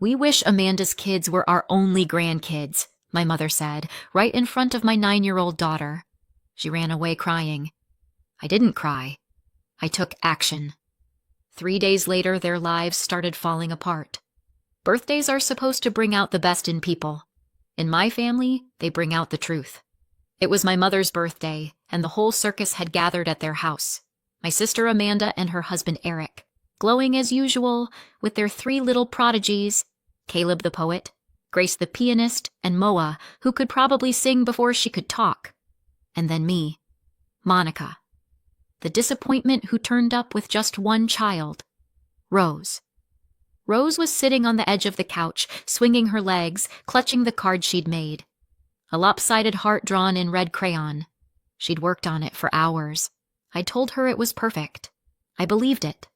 "We wish Amanda's kids were our only grandkids," my mother said, right in front of my 9-year-old daughter. She ran away crying. I didn't cry. I took action. 3 days later, their lives started falling apart. Birthdays are supposed to bring out the best in people. In my family, they bring out the truth. It was my mother's birthday, and the whole circus had gathered at their house. My sister Amanda and her husband Eric, glowing as usual, with their 3 little prodigies, Caleb the poet, Grace the pianist, and Moa, who could probably sing before she could talk. And then me, Monica, the disappointment who turned up with just one child, Rose. Rose was sitting on the edge of the couch, swinging her legs, clutching the card she'd made. A lopsided heart drawn in red crayon. She'd worked on it for hours. I'd told her it was perfect. I believed it.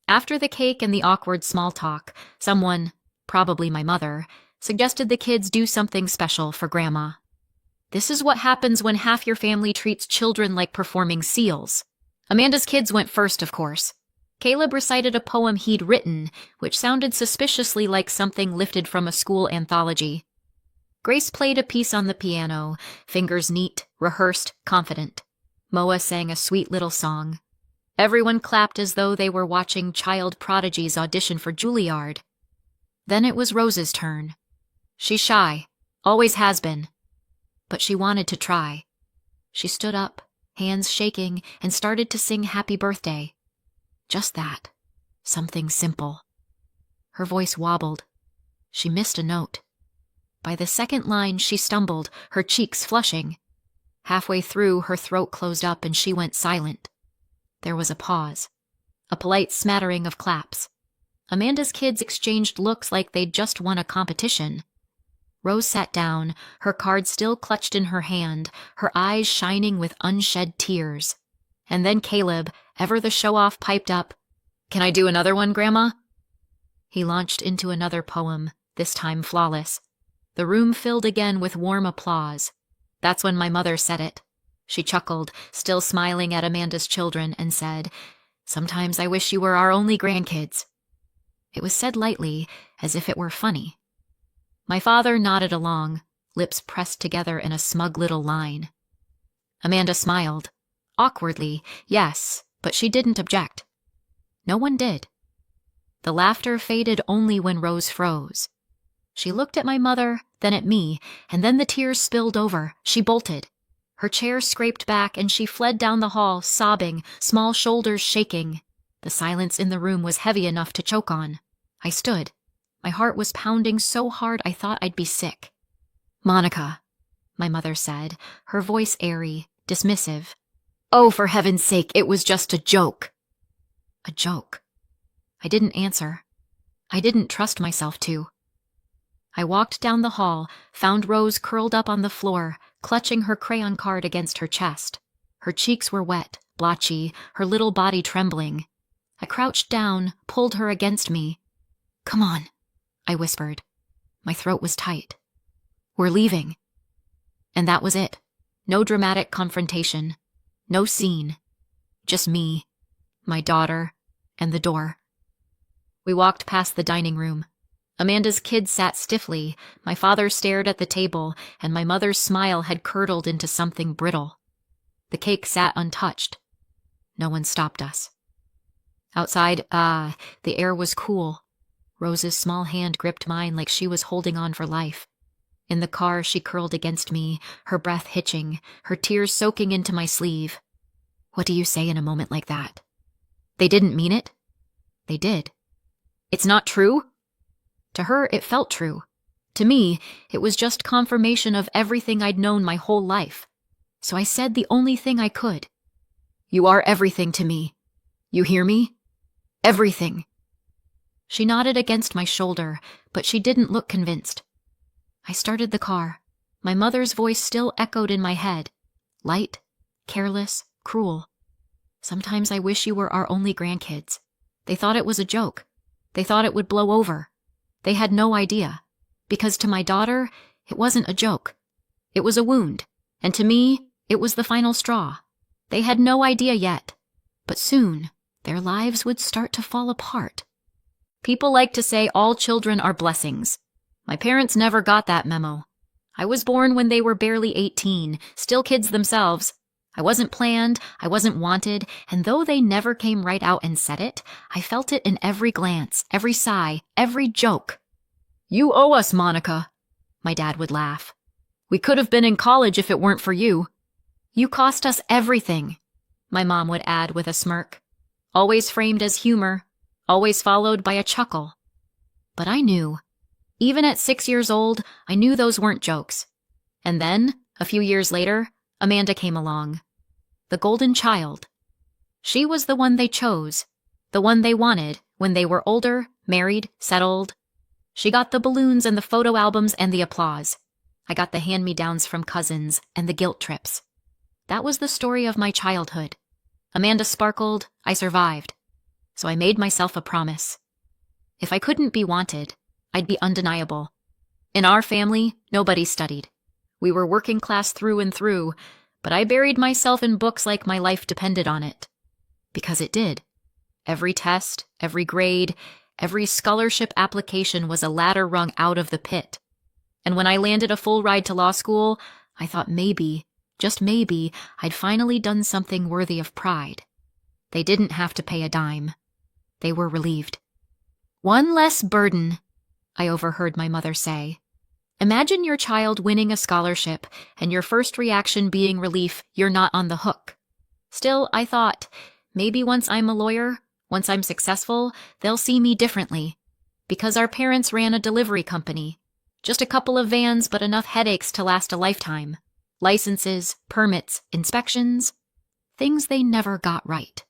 After the cake and the awkward small talk, someone, probably my mother, suggested the kids do something special for Grandma. This is what happens when half your family treats children like performing seals. Amanda's kids went first, of course. Caleb recited a poem he'd written, which sounded suspiciously like something lifted from a school anthology. Grace played a piece on the piano, fingers neat, rehearsed, confident. Moa sang a sweet little song. Everyone clapped as though they were watching child prodigies audition for Juilliard. Then it was Rose's turn. She's shy, always has been. But she wanted to try. She stood up, hands shaking, and started to sing Happy Birthday. Just that. Something simple. Her voice wobbled. She missed a note. By the second line, she stumbled, her cheeks flushing. Halfway through, her throat closed up and she went silent. There was a pause. A polite smattering of claps. Amanda's kids exchanged looks like they'd just won a competition. Rose sat down, her card still clutched in her hand, her eyes shining with unshed tears. And then Caleb, ever the show-off, piped up, "Can I do another one, Grandma?" He launched into another poem, this time flawless. The room filled again with warm applause. That's when my mother said it. She chuckled, still smiling at Amanda's children, and said, "Sometimes I wish you were our only grandkids." It was said lightly, as if it were funny. My father nodded along, lips pressed together in a smug little line. Amanda smiled. Awkwardly, yes, but she didn't object. No one did. The laughter faded only when Rose froze. She looked at my mother, then at me, and then the tears spilled over. She bolted. Her chair scraped back and she fled down the hall, sobbing, small shoulders shaking. The silence in the room was heavy enough to choke on. I stood. My heart was pounding so hard I thought I'd be sick. "Monica," my mother said, her voice airy, dismissive. "Oh, for heaven's sake, it was just a joke." A joke. I didn't answer. I didn't trust myself to. I walked down the hall, found Rose curled up on the floor, clutching her crayon card against her chest. Her cheeks were wet, blotchy, her little body trembling. I crouched down, pulled her against me. "Come on," I whispered. My throat was tight. "We're leaving." And that was it. No dramatic confrontation. No scene. Just me, my daughter, and the door. We walked past the dining room. Amanda's kids sat stiffly, my father stared at the table, and my mother's smile had curdled into something brittle. The cake sat untouched. No one stopped us. Outside, the air was cool. Rose's small hand gripped mine like she was holding on for life. In the car, she curled against me, her breath hitching, her tears soaking into my sleeve. What do you say in a moment like that? They didn't mean it? They did. It's not true? To her, it felt true. To me, it was just confirmation of everything I'd known my whole life. So I said the only thing I could. "You are everything to me. You hear me? Everything." She nodded against my shoulder, but she didn't look convinced. I started the car. My mother's voice still echoed in my head. Light, careless, cruel. "Sometimes I wish you were our only grandkids." They thought it was a joke. They thought it would blow over. They had no idea. Because to my daughter, it wasn't a joke. It was a wound. And to me, it was the final straw. They had no idea yet. But soon, their lives would start to fall apart. People like to say all children are blessings. My parents never got that memo. I was born when they were barely 18, still kids themselves. I wasn't planned, I wasn't wanted, and though they never came right out and said it, I felt it in every glance, every sigh, every joke. "You owe us, Monica," my dad would laugh. "We could have been in college if it weren't for you." "You cost us everything," my mom would add with a smirk, always framed as humor, always followed by a chuckle. But I knew. Even at 6 years old, I knew those weren't jokes. And then, a few years later, Amanda came along. The golden child. She was the one they chose, the one they wanted when they were older, married, settled. She got the balloons and the photo albums and the applause. I got the hand-me-downs from cousins and the guilt trips. That was the story of my childhood. Amanda sparkled, I survived. So I made myself a promise. If I couldn't be wanted, I'd be undeniable. In our family, nobody studied. We were working class through and through, but I buried myself in books like my life depended on it. Because it did. Every test, every grade, every scholarship application was a ladder rung out of the pit. And when I landed a full ride to law school, I thought maybe, just maybe, I'd finally done something worthy of pride. They didn't have to pay a dime. They were relieved. "One less burden," I overheard my mother say. Imagine your child winning a scholarship and your first reaction being relief you're not on the hook. Still, I thought, maybe once I'm a lawyer, once I'm successful, they'll see me differently. Because our parents ran a delivery company. Just a couple of vans, but enough headaches to last a lifetime. Licenses, permits, inspections. Things they never got right.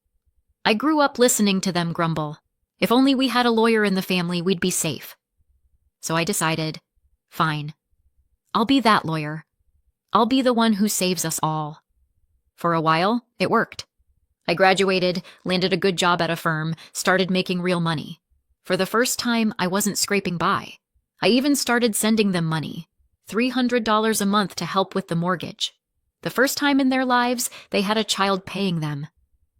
I grew up listening to them grumble. If only we had a lawyer in the family, we'd be safe. So I decided, fine. I'll be that lawyer. I'll be the one who saves us all. For a while, it worked. I graduated, landed a good job at a firm, started making real money. For the first time, I wasn't scraping by. I even started sending them money, $300 a month to help with the mortgage. The first time in their lives, they had a child paying them.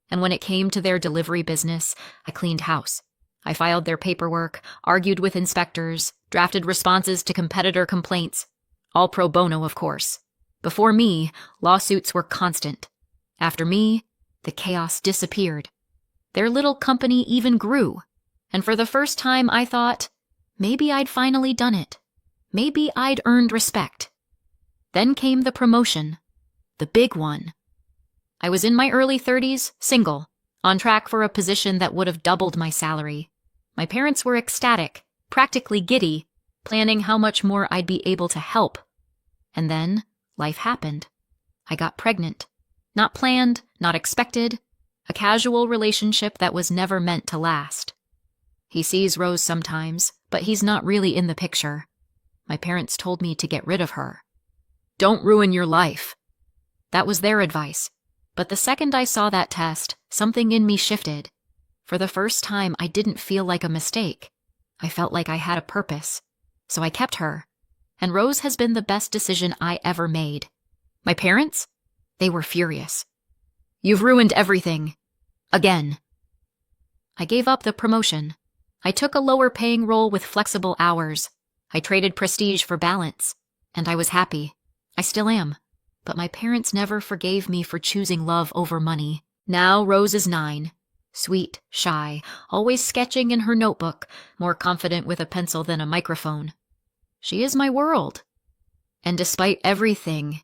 And when it came to their delivery business, I cleaned house. I filed their paperwork, argued with inspectors, drafted responses to competitor complaints. All pro bono, of course. Before me, lawsuits were constant. After me, the chaos disappeared. Their little company even grew. And for the first time, I thought, maybe I'd finally done it. Maybe I'd earned respect. Then came the promotion. The big one. I was in my early 30s, single, on track for a position that would have doubled my salary. My parents were ecstatic, practically giddy, planning how much more I'd be able to help. And then, life happened. I got pregnant. Not planned, not expected. A casual relationship that was never meant to last. He sees Rose sometimes, but he's not really in the picture. My parents told me to get rid of her. Don't ruin your life. That was their advice. But the second I saw that test, something in me shifted. For the first time, I didn't feel like a mistake. I felt like I had a purpose. So I kept her. And Rose has been the best decision I ever made. My parents? They were furious. You've ruined everything. Again. I gave up the promotion. I took a lower-paying role with flexible hours. I traded prestige for balance. And I was happy. I still am. But my parents never forgave me for choosing love over money. Now Rose is 9. Sweet, shy, always sketching in her notebook, more confident with a pencil than a microphone. She is my world. And despite everything,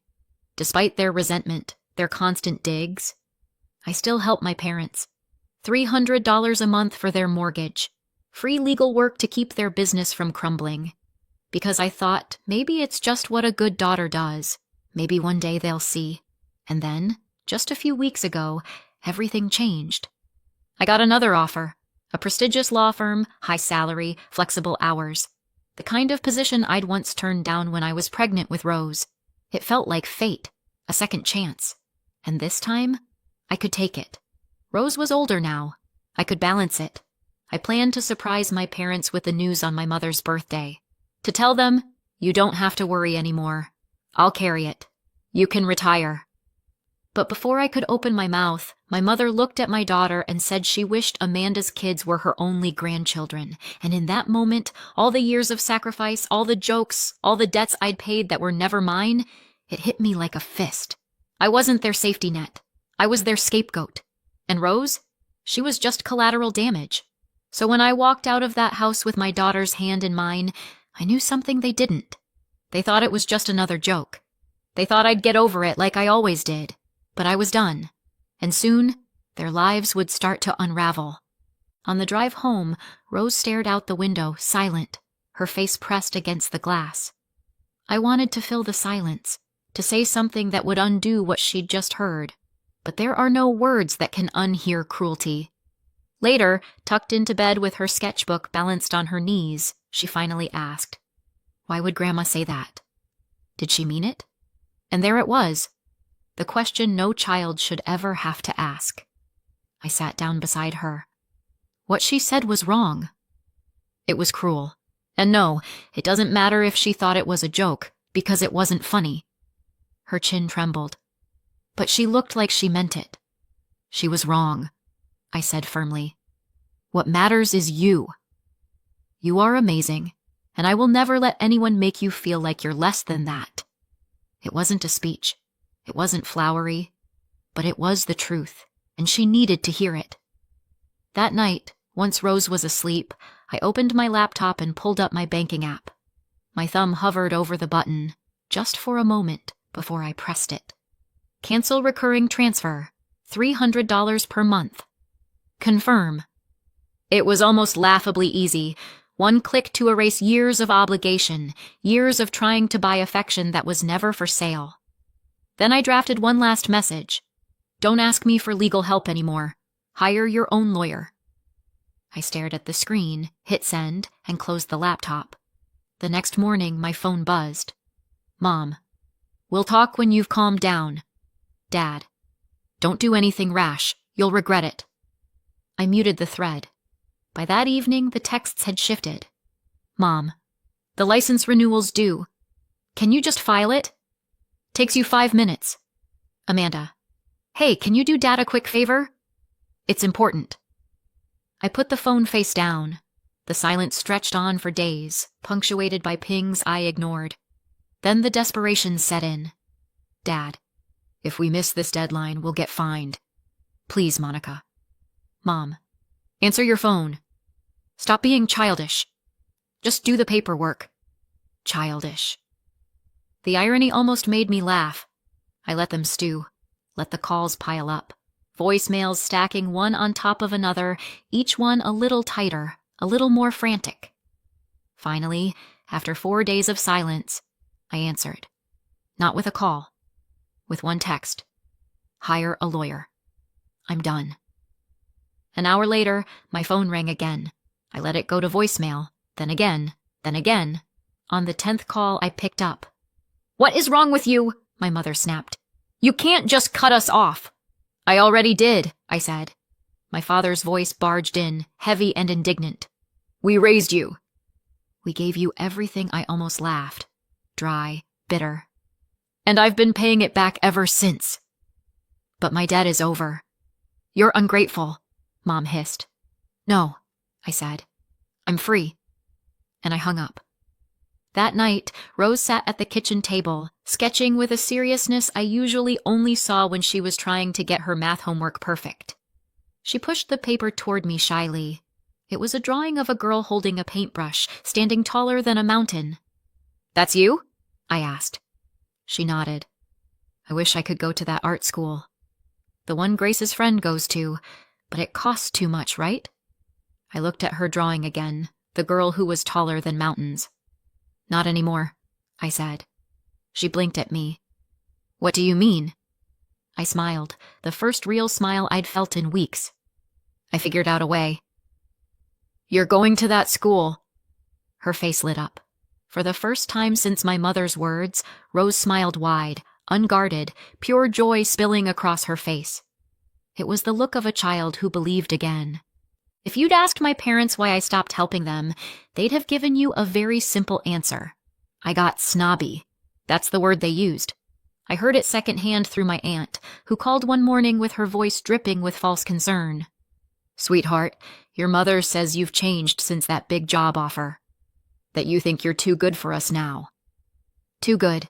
despite their resentment, their constant digs, I still help my parents. $300 a month for their mortgage. Free legal work to keep their business from crumbling. Because I thought maybe it's just what a good daughter does. Maybe one day they'll see. And then, just a few weeks ago, everything changed. I got another offer. A prestigious law firm, high salary, flexible hours. The kind of position I'd once turned down when I was pregnant with Rose. It felt like fate, a second chance. And this time, I could take it. Rose was older now. I could balance it. I planned to surprise my parents with the news on my mother's birthday. To tell them, you don't have to worry anymore. I'll carry it. You can retire. But before I could open my mouth, My mother looked at my daughter and said she wished Amanda's kids were her only grandchildren. And in that moment, all the years of sacrifice, all the jokes, all the debts I'd paid that were never mine, it hit me like a fist. I wasn't their safety net. I was their scapegoat. And Rose? She was just collateral damage. So when I walked out of that house with my daughter's hand in mine, I knew something they didn't. They thought it was just another joke. They thought I'd get over it like I always did. But I was done. And soon, their lives would start to unravel. On the drive home, Rose stared out the window, silent, her face pressed against the glass. I wanted to fill the silence, to say something that would undo what she'd just heard. But there are no words that can unhear cruelty. Later, tucked into bed with her sketchbook balanced on her knees, she finally asked, "Why would Grandma say that?" Did she mean it? And there it was. The question no child should ever have to ask. I sat down beside her. What she said was wrong. It was cruel. And no, it doesn't matter if she thought it was a joke, because it wasn't funny. Her chin trembled. But she looked like she meant it. She was wrong, I said firmly. What matters is you. You are amazing, and I will never let anyone make you feel like you're less than that. It wasn't a speech. It wasn't flowery, but it was the truth, and she needed to hear it. That night, once Rose was asleep, I opened my laptop and pulled up my banking app. My thumb hovered over the button, just for a moment, before I pressed it. Cancel recurring transfer, $300 per month. Confirm. It was almost laughably easy. One click to erase years of obligation, years of trying to buy affection that was never for sale. Then I drafted one last message. Don't ask me for legal help anymore. Hire your own lawyer. I stared at the screen, hit send, and closed the laptop. The next morning, my phone buzzed. Mom, we'll talk when you've calmed down. Dad, don't do anything rash. You'll regret it. I muted the thread. By that evening, the texts had shifted. Mom, the license renewal's due. Can you just file it? Takes you 5 minutes. Amanda, hey, can you do Dad a quick favor? It's important. I put the phone face down. The silence stretched on for days, punctuated by pings I ignored. Then the desperation set in. Dad, if we miss this deadline, we'll get fined. Please, Monica. Mom, answer your phone. Stop being childish. Just do the paperwork. Childish. The irony almost made me laugh. I let them stew, let the calls pile up, voicemails stacking one on top of another, each one a little tighter, a little more frantic. Finally, after 4 days of silence, I answered. Not with a call, with one text. Hire a lawyer. I'm done. An hour later, my phone rang again. I let it go to voicemail, then again, then again. On the 10th call, I picked up. What is wrong with you? My mother snapped. You can't just cut us off. I already did, I said. My father's voice barged in, heavy and indignant. We raised you. We gave you everything. I almost laughed. Dry, bitter. And I've been paying it back ever since. But my debt is over. You're ungrateful, Mom hissed. No, I said. I'm free. And I hung up. That night, Rose sat at the kitchen table, sketching with a seriousness I usually only saw when she was trying to get her math homework perfect. She pushed the paper toward me shyly. It was a drawing of a girl holding a paintbrush, standing taller than a mountain. That's you? I asked. She nodded. I wish I could go to that art school. The one Grace's friend goes to, but it costs too much, right? I looked at her drawing again, the girl who was taller than mountains. Not anymore, I said. She blinked at me. What do you mean? I smiled, the first real smile I'd felt in weeks. I figured out a way. You're going to that school. Her face lit up. For the first time since my mother's words, Rose smiled wide, unguarded, pure joy spilling across her face. It was the look of a child who believed again. If you'd asked my parents why I stopped helping them, they'd have given you a very simple answer. I got snobby. That's the word they used. I heard it secondhand through my aunt, who called one morning with her voice dripping with false concern. "Sweetheart, your mother says you've changed since that big job offer. That you think you're too good for us now." Too good.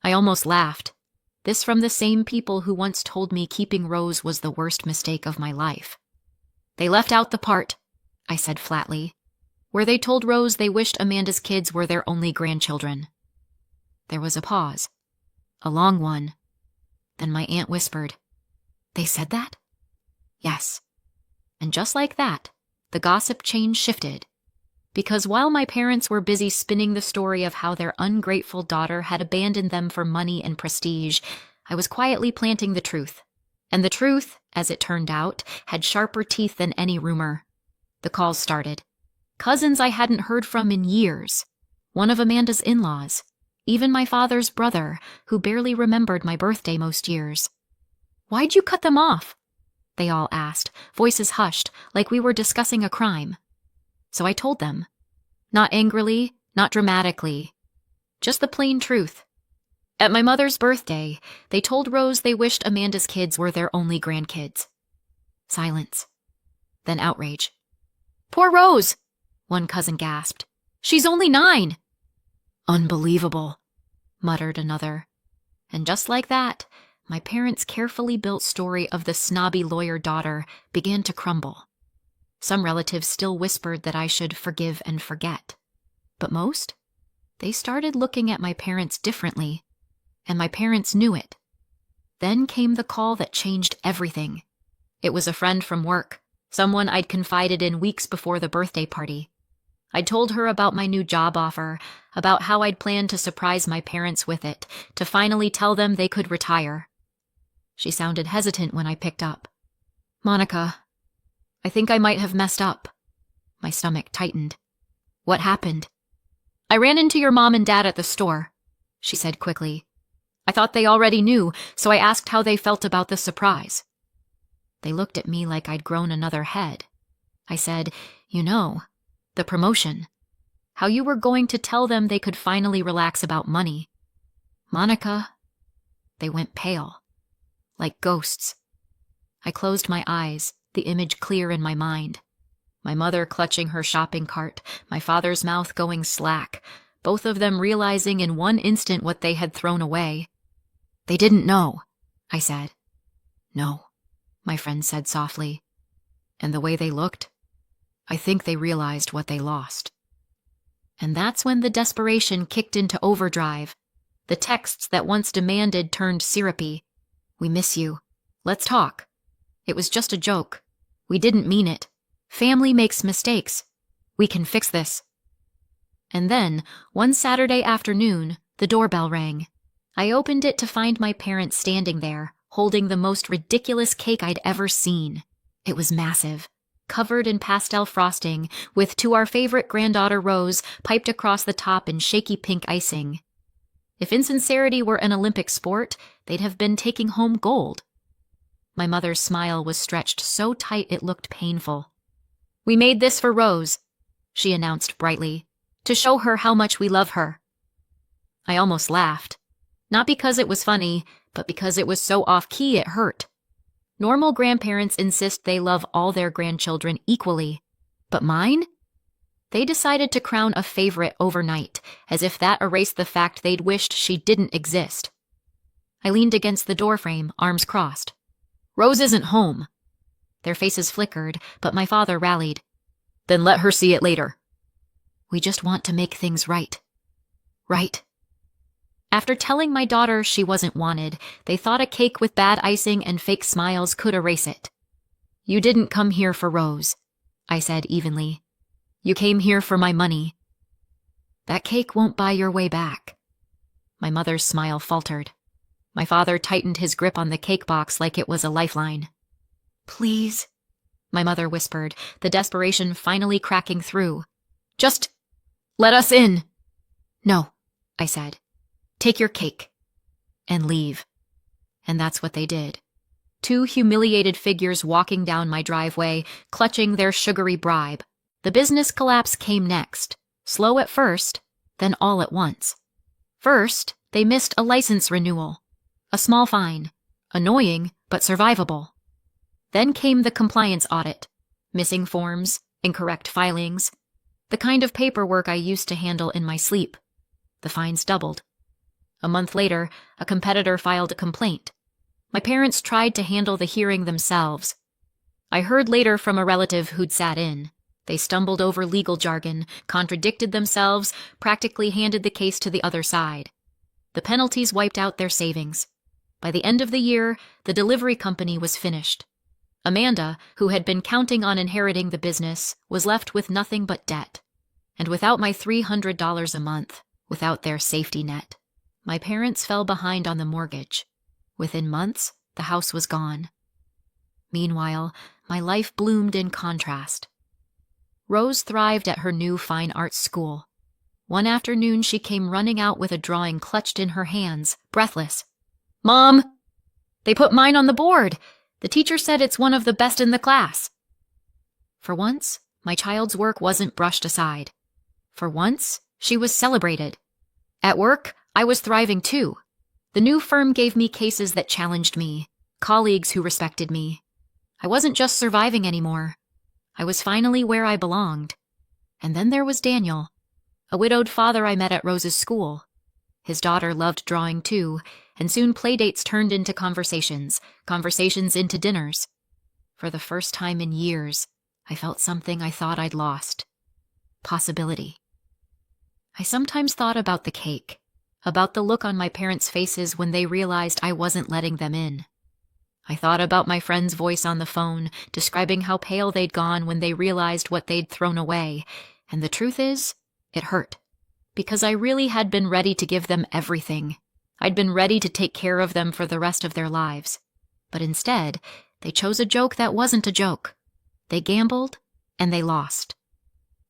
I almost laughed. This from the same people who once told me keeping Rose was the worst mistake of my life. "They left out the part," I said flatly, "where they told Rose they wished Amanda's kids were their only grandchildren." There was a pause. A long one. Then my aunt whispered, "They said that?" Yes. And just like that, the gossip chain shifted. Because while my parents were busy spinning the story of how their ungrateful daughter had abandoned them for money and prestige, I was quietly planting the truth. And the truth, as it turned out, had sharper teeth than any rumor. The calls started. Cousins I hadn't heard from in years. One of Amanda's in-laws. Even my father's brother, who barely remembered my birthday most years. "Why'd you cut them off?" they all asked, voices hushed, like we were discussing a crime. So I told them. Not angrily, not dramatically. Just the plain truth. At my mother's birthday, they told Rose they wished Amanda's kids were their only grandkids. Silence. Then outrage. "Poor Rose!" one cousin gasped. "She's only 9. "Unbelievable," muttered another. And just like that, my parents' carefully built story of the snobby lawyer daughter began to crumble. Some relatives still whispered that I should forgive and forget. But most? They started looking at my parents differently, and my parents knew it. Then came the call that changed everything. It was a friend from work, someone I'd confided in weeks before the birthday party. I'd told her about my new job offer, about how I'd planned to surprise my parents with it, to finally tell them they could retire. She sounded hesitant when I picked up. "Monica, I think I might have messed up." My stomach tightened. "What happened?" "I ran into your mom and dad at the store," she said quickly. "I thought they already knew, so I asked how they felt about the surprise." They looked at me like I'd grown another head. I said, the promotion. How you were going to tell them they could finally relax about money. "Monica." They went pale. Like ghosts. I closed my eyes, the image clear in my mind. My mother clutching her shopping cart, my father's mouth going slack, both of them realizing in one instant what they had thrown away. "They didn't know," I said. "No," my friend said softly. And the way they looked, I think they realized what they lost. And that's when the desperation kicked into overdrive. The texts that once demanded turned syrupy. "We miss you. Let's talk. It was just a joke. We didn't mean it. Family makes mistakes. We can fix this." And then, one Saturday afternoon, the doorbell rang. I opened it to find my parents standing there, holding the most ridiculous cake I'd ever seen. It was massive, covered in pastel frosting, with "To our favorite granddaughter Rose" piped across the top in shaky pink icing. If insincerity were an Olympic sport, they'd have been taking home gold. My mother's smile was stretched so tight it looked painful. "We made this for Rose," she announced brightly, "to show her how much we love her." I almost laughed. Not because it was funny, but because it was so off-key it hurt. Normal grandparents insist they love all their grandchildren equally. But mine? They decided to crown a favorite overnight, as if that erased the fact they'd wished she didn't exist. I leaned against the doorframe, arms crossed. "Rose isn't home." Their faces flickered, but my father rallied. "Then let her see it later." "We just want to make things right." "Right." After telling my daughter she wasn't wanted, they thought a cake with bad icing and fake smiles could erase it. "You didn't come here for Rose," I said evenly. "You came here for my money." "That cake won't buy your way back." My mother's smile faltered. My father tightened his grip on the cake box like it was a lifeline. "Please," my mother whispered, the desperation finally cracking through. "Just let us in." "No," I said. "Take your cake." And leave. And that's what they did. 2 humiliated figures walking down my driveway, clutching their sugary bribe. The business collapse came next. Slow at first, then all at once. First, they missed a license renewal. A small fine. Annoying, but survivable. Then came the compliance audit. Missing forms, incorrect filings. The kind of paperwork I used to handle in my sleep. The fines doubled. A month later, a competitor filed a complaint. My parents tried to handle the hearing themselves. I heard later from a relative who'd sat in. They stumbled over legal jargon, contradicted themselves, practically handed the case to the other side. The penalties wiped out their savings. By the end of the year, the delivery company was finished. Amanda, who had been counting on inheriting the business, was left with nothing but debt. And without my $300 a month, without their safety net, my parents fell behind on the mortgage. Within months, the house was gone. Meanwhile, my life bloomed in contrast. Rose thrived at her new fine arts school. One afternoon, she came running out with a drawing clutched in her hands, breathless. "Mom! They put mine on the board! The teacher said it's one of the best in the class." For once, my child's work wasn't brushed aside. For once, she was celebrated. At work, I was thriving too. The new firm gave me cases that challenged me, colleagues who respected me. I wasn't just surviving anymore. I was finally where I belonged. And then there was Daniel, a widowed father I met at Rose's school. His daughter loved drawing too, and soon playdates turned into conversations into dinners. For the first time in years, I felt something I thought I'd lost. Possibility. I sometimes thought about the cake, about the look on my parents' faces when they realized I wasn't letting them in. I thought about my friend's voice on the phone, describing how pale they'd gone when they realized what they'd thrown away, and the truth is, it hurt. Because I really had been ready to give them everything. I'd been ready to take care of them for the rest of their lives. But instead, they chose a joke that wasn't a joke. They gambled, and they lost.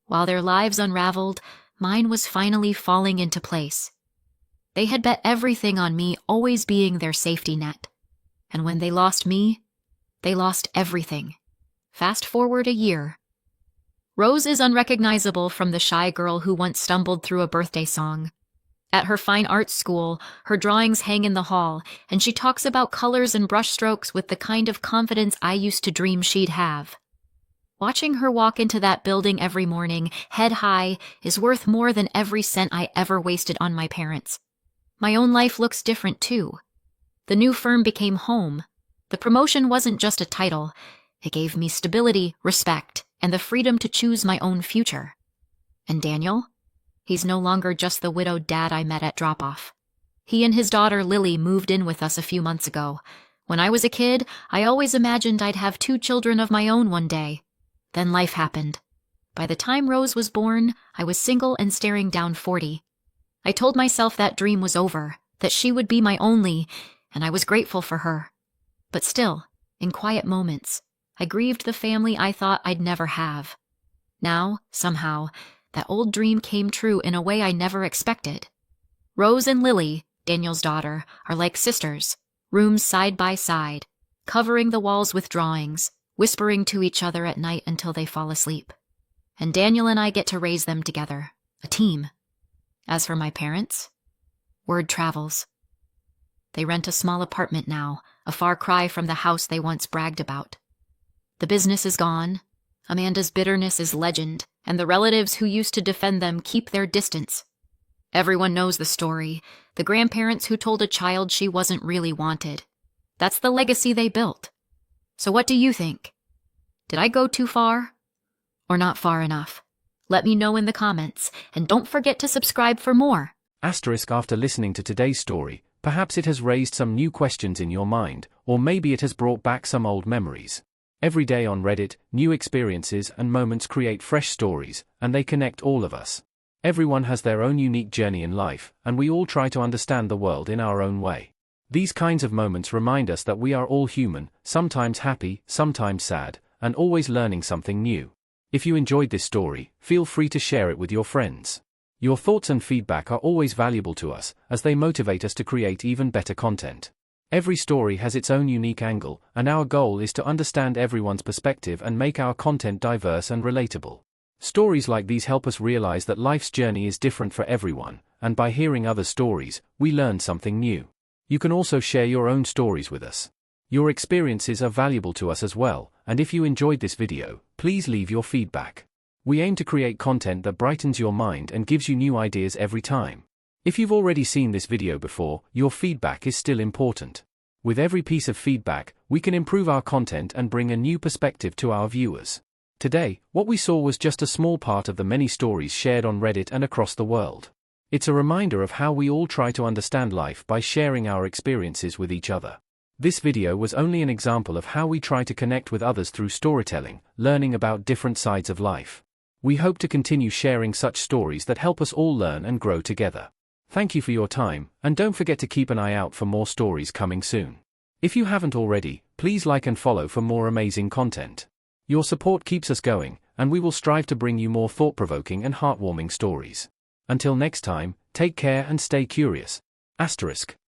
While their lives unraveled, mine was finally falling into place. They had bet everything on me always being their safety net. And when they lost me, they lost everything. Fast forward a year. Rose is unrecognizable from the shy girl who once stumbled through a birthday song. At her fine arts school, her drawings hang in the hall, and she talks about colors and brushstrokes with the kind of confidence I used to dream she'd have. Watching her walk into that building every morning, head high, is worth more than every cent I ever wasted on my parents. My own life looks different too. The new firm became home. The promotion wasn't just a title. It gave me stability, respect, and the freedom to choose my own future. And Daniel? He's no longer just the widowed dad I met at drop-off. He and his daughter Lily moved in with us a few months ago. When I was a kid, I always imagined I'd have 2 children of my own one day. Then life happened. By the time Rose was born, I was single and staring down 40. I told myself that dream was over, that she would be my only, and I was grateful for her. But still, in quiet moments, I grieved the family I thought I'd never have. Now, somehow, that old dream came true in a way I never expected. Rose and Lily, Daniel's daughter, are like sisters, rooms side by side, covering the walls with drawings, whispering to each other at night until they fall asleep. And Daniel and I get to raise them together, a team. As for my parents, word travels. They rent a small apartment now, a far cry from the house they once bragged about. The business is gone. Amanda's bitterness is legend, and the relatives who used to defend them keep their distance. Everyone knows the story, the grandparents who told a child she wasn't really wanted. That's the legacy they built. So what do you think? Did I go too far? Or not far enough? Let me know in the comments, and don't forget to subscribe for more. After listening to today's story, perhaps it has raised some new questions in your mind, or maybe it has brought back some old memories. Every day on Reddit, new experiences and moments create fresh stories, and they connect all of us. Everyone has their own unique journey in life, and we all try to understand the world in our own way. These kinds of moments remind us that we are all human, sometimes happy, sometimes sad, and always learning something new. If you enjoyed this story, feel free to share it with your friends. Your thoughts and feedback are always valuable to us, as they motivate us to create even better content. Every story has its own unique angle, and our goal is to understand everyone's perspective and make our content diverse and relatable. Stories like these help us realize that life's journey is different for everyone, and by hearing other stories, we learn something new. You can also share your own stories with us. Your experiences are valuable to us as well, and if you enjoyed this video, please leave your feedback. We aim to create content that brightens your mind and gives you new ideas every time. If you've already seen this video before, your feedback is still important. With every piece of feedback, we can improve our content and bring a new perspective to our viewers. Today, what we saw was just a small part of the many stories shared on Reddit and across the world. It's a reminder of how we all try to understand life by sharing our experiences with each other. This video was only an example of how we try to connect with others through storytelling, learning about different sides of life. We hope to continue sharing such stories that help us all learn and grow together. Thank you for your time, and don't forget to keep an eye out for more stories coming soon. If you haven't already, please like and follow for more amazing content. Your support keeps us going, and we will strive to bring you more thought-provoking and heartwarming stories. Until next time, take care and stay curious. ****